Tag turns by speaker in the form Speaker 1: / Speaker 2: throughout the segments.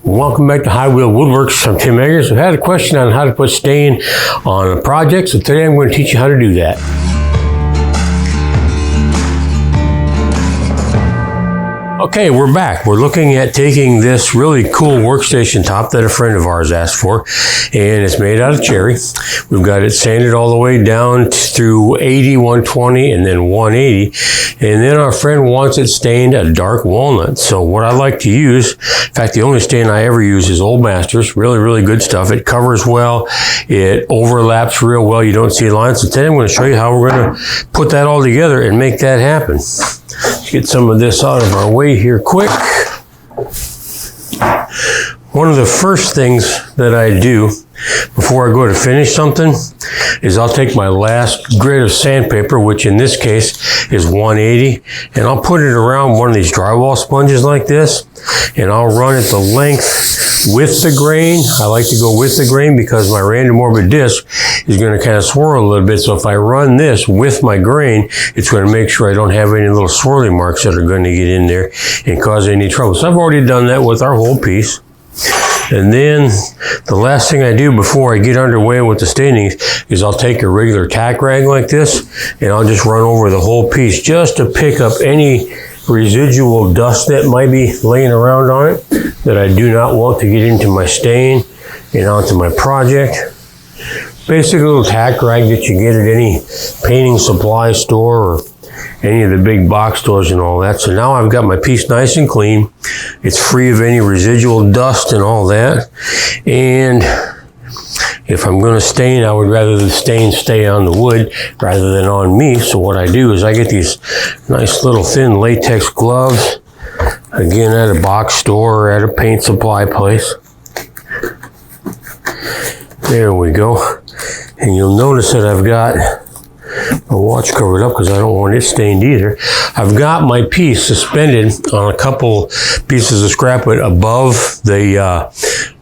Speaker 1: Welcome back to Highwheel Woodworks. I'm Tim Eggers. I had a question on how to put stain on a project, so today I'm going to teach you how to do that. Okay, we're back. We're looking at taking this really cool workstation top that a friend of ours asked for, and it's made out of cherry. We've got it sanded all the way down through 80, 120, and then 180. And then our friend wants it stained a dark walnut. So what I like to use, in fact, the only stain I ever use is Old Masters. Really, really good stuff. It covers well. It overlaps real well. You don't see lines. So today I'm going to show you how we're going to put that all together and make that happen. Let's get some of this out of our way here quick. One of the first things that I do before I go to finish something is I'll take my last grit of sandpaper, which in this case is 180, and I'll put it around one of these drywall sponges like this, and I'll run it the length with the grain. I like to go with the grain because my random orbit disc is going to kind of swirl a little bit. So if I run this with my grain, it's going to make sure I don't have any little swirly marks that are going to get in there and cause any trouble. So I've already done that with our whole piece. And then the last thing I do before I get underway with the staining is I'll take a regular tack rag like this and I'll just run over the whole piece just to pick up any residual dust that might be laying around on it that I do not want to get into my stain and onto my project. Basic little tack rag that you get at any painting supply store or any of the big box stores and all that. So now I've got my piece nice and clean. It's free of any residual dust and all that. And if I'm going to stain, I would rather the stain stay on the wood rather than on me. So what I do is I get these nice little thin latex gloves, again at a box store or at a paint supply place. There we go. And you'll notice that I've got my watch covered up because I don't want it stained either. I've got my piece suspended on a couple pieces of scrap wood above the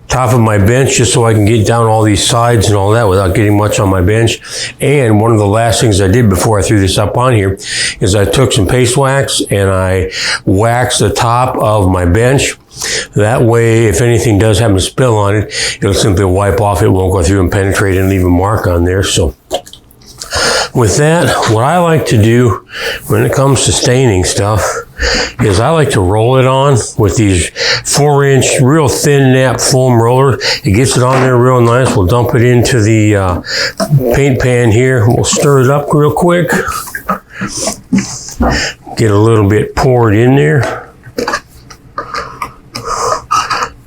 Speaker 1: top of my bench, just so I can get down all these sides and all that without getting much on my bench. And one of the last things I did before I threw this up on here is I took some paste wax and I waxed the top of my bench. That way, if anything does happen to spill on it, it'll simply wipe off. It won't go through and penetrate and leave a mark on there. So with that, what I like to do when it comes to staining stuff is I like to roll it on with these 4-inch real thin nap foam roller. It gets it on there real nice. We'll dump it into the paint pan here. We'll stir it up real quick. Get a little bit poured in there.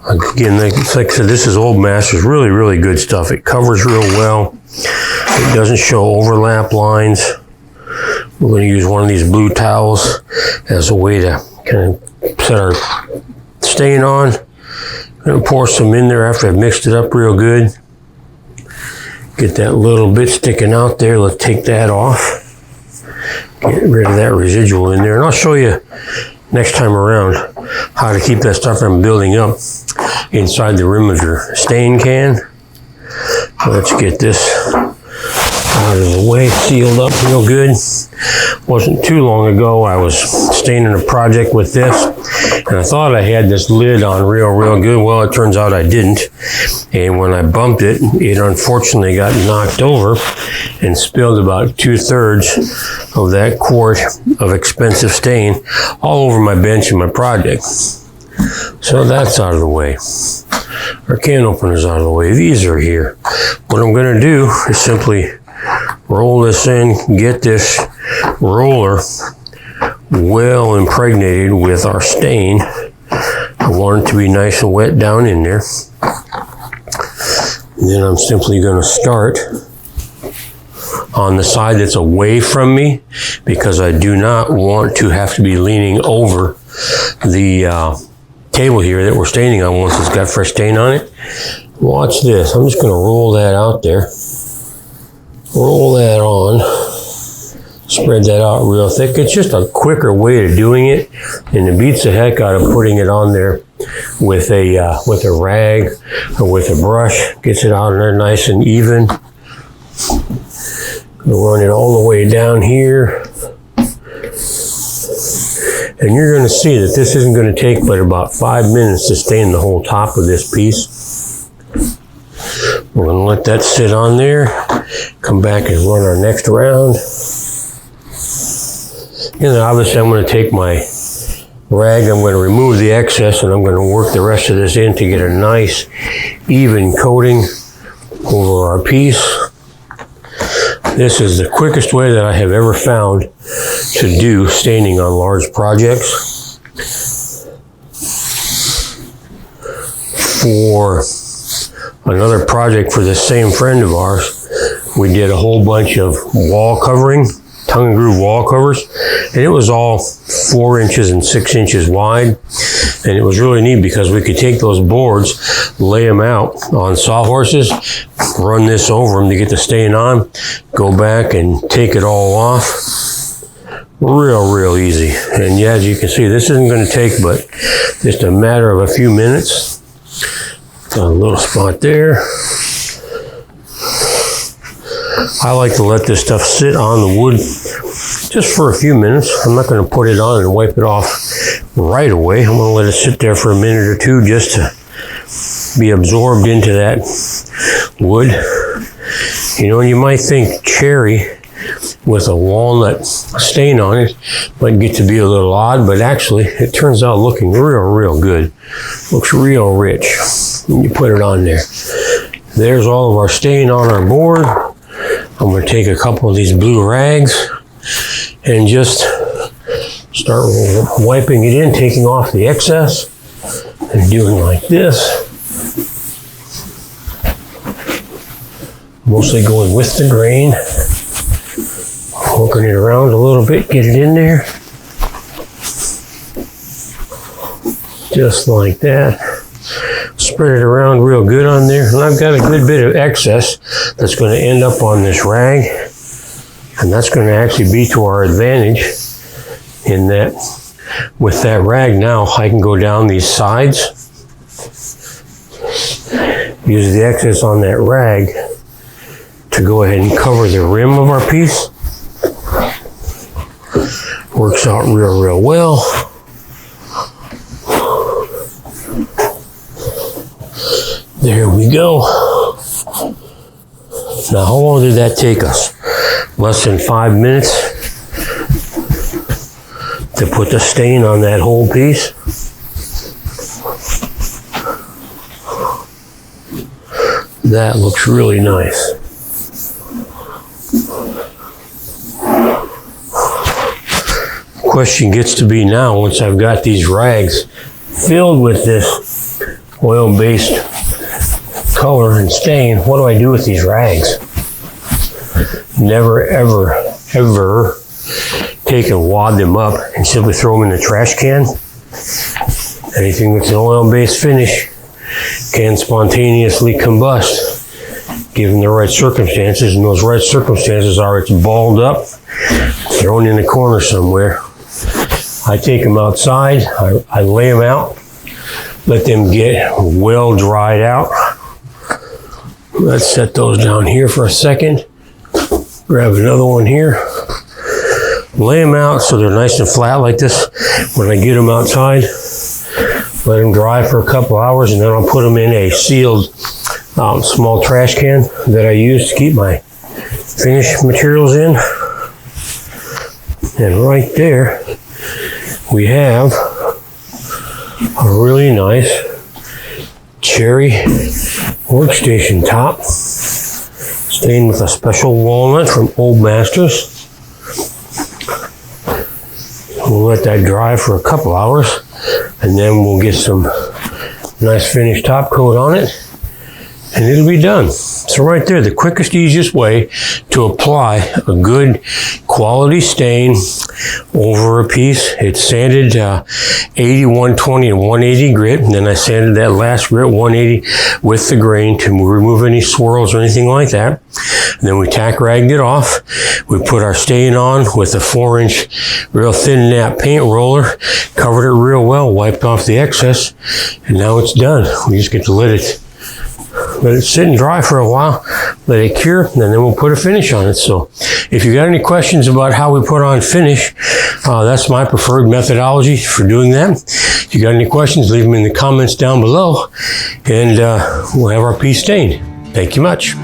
Speaker 1: Again, like I said, this is Old Masters. Really, really good stuff. It covers real well. It doesn't show overlap lines. We're going to use one of these blue towels as a way to kind of set our stain on. I'm going to pour some in there after I've mixed it up real good. Get that little bit sticking out there. Let's take that off. Get rid of that residual in there. And I'll show you next time around how to keep that stuff from building up inside the rim of your stain can. Let's get this out of the way, sealed up real good. Wasn't too long ago I was staining a project with this and I thought I had this lid on real good. Well, it turns out I didn't, and when I bumped it, it unfortunately got knocked over and spilled about 2/3 of that quart of expensive stain all over my bench and my project. So that's out of the way. Our can opener's out of the way. These are here. What I'm going to do is simply roll this in, get this roller well impregnated with our stain. I want it to be nice and wet down in there. And then I'm simply going to start on the side that's away from me because I do not want to have to be leaning over the table here that we're staining on once it's got fresh stain on it. Watch this. I'm just going to roll that out there. Roll that on. Spread that out real thick. It's just a quicker way of doing it, and it beats the heck out of putting it on there with a rag or with a brush. Gets it out there nice and even. We'll run it all the way down here. And you're going to see that this isn't going to take but about 5 minutes to stain the whole top of this piece. We're going to let that sit on there, come back and run our next round. And then obviously I'm going to take my rag, I'm going to remove the excess, and I'm going to work the rest of this in to get a nice even coating over our piece. This is the quickest way that I have ever found to do staining on large projects. For another project for this same friend of ours, we did a whole bunch of wall covering, tongue and groove wall covers, and it was all 4 inches and 6 inches wide. And it was really neat because we could take those boards, lay them out on sawhorses, run this over them to get the stain on, go back and take it all off. Real easy. And yeah, as you can see, this isn't going to take but just a matter of a few minutes. Got a little spot there. I like to let this stuff sit on the wood just for a few minutes. I'm not going to put it on and wipe it off right away. I'm going to let it sit there for a minute or two just to be absorbed into that wood. You know, you might think cherry with a walnut stain on it might get to be a little odd, but actually it turns out looking real good. Looks real rich when you put it on there. There's all of our stain on our board. I'm going to take a couple of these blue rags and just start wiping it in, taking off the excess and doing like this. Mostly going with the grain, poking it around a little bit, get it in there. Just like that. Spread it around real good on there. And I've got a good bit of excess that's going to end up on this rag. And that's going to actually be to our advantage in that with that rag now I can go down these sides, use the excess on that rag to go ahead and cover the rim of our piece. Works out real well. There we go. Now, how long did that take us? Less than 5 minutes to put the stain on that whole piece. That looks really nice. Question gets to be now, once I've got these rags filled with this oil-based color and stain, what do I do with these rags? Never, ever take and wad them up and simply throw them in the trash can. Anything that's an oil-based finish can spontaneously combust given the right circumstances, and those right circumstances are it's balled up, thrown in the corner somewhere. I take them outside, I lay them out, let them get well dried out. Let's set those down here for a second. Grab another one here. Lay them out so they're nice and flat like this. When I get them outside, let them dry for a couple hours, and then I'll put them in a sealed small trash can that I use to keep my finished materials in. And right there, we have a really nice cherry workstation top, stained with a special walnut from Old Masters. We'll let that dry for a couple hours, and then we'll get some nice finished top coat on it, and it'll be done. So right there, the quickest, easiest way to apply a good quality stain over a piece. It's sanded 80, 120, and 180 grit, and then I sanded that last grit 180 with the grain to remove any swirls or anything like that. And then we tack ragged it off. We put our stain on with a 4-inch real thin nap paint roller, covered it real well, wiped off the excess, and now it's done. We just get to let it let it sit and dry for a while, let it cure, and then we'll put a finish on it. So if you got any questions about how we put on finish, that's my preferred methodology for doing that. If you got any questions, leave them in the comments down below, and we'll have our piece stained. Thank you much.